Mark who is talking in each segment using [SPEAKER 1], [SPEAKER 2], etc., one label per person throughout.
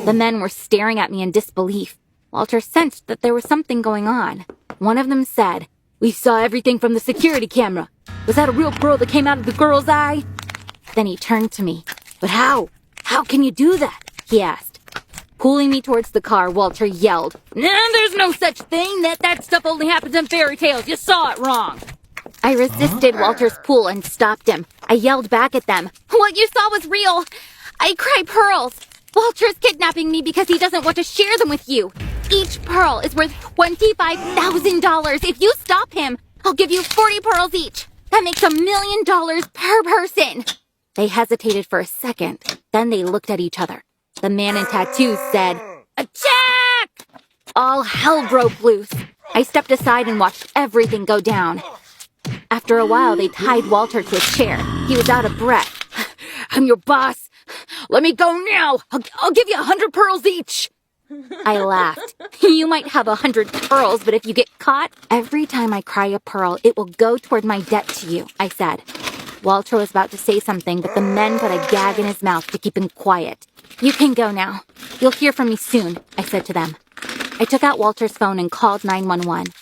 [SPEAKER 1] The men were staring at me in disbelief. Walter sensed that there was something going on. One of them said, "We saw everything from the security camera. Was that a real pearl that came out of the girl's eye?" Then he turned to me. "But how? How can you do that?" he asked. Pulling me towards the car, Walter yelled, "There's no such thing. That stuff only happens in fairy tales. You saw it wrong." I resisted Walter's pull and stopped him. I yelled back at them, "What you saw was real. I cry pearls. Walter's kidnapping me because he doesn't want to share them with you. Each pearl is worth $25,000. If you stop him, I'll give you 40 pearls each. That makes $1 million per person." They hesitated for a second. Then they looked at each other. The man in tattoos said, "Attack!" All hell broke loose. I stepped aside and watched everything go down. After a while, they tied Walter to a chair. He was out of breath. "I'm your boss. Let me go now. I'll give you 100 pearls each." I laughed. "You might have 100 pearls, but if you get caught, every time I cry a pearl, it will go toward my debt to you," I said. Walter was about to say something, but the men put a gag in his mouth to keep him quiet. "You can go now. You'll hear from me soon," I said to them. I took out Walter's phone and called 911.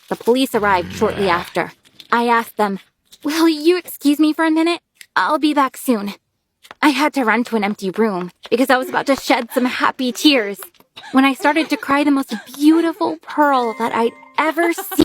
[SPEAKER 1] The police arrived shortly after. I asked them, "Will you excuse me for a minute? I'll be back soon." I had to run to an empty room because I was about to shed some happy tears when I started to cry the most beautiful pearl that I'd ever seen.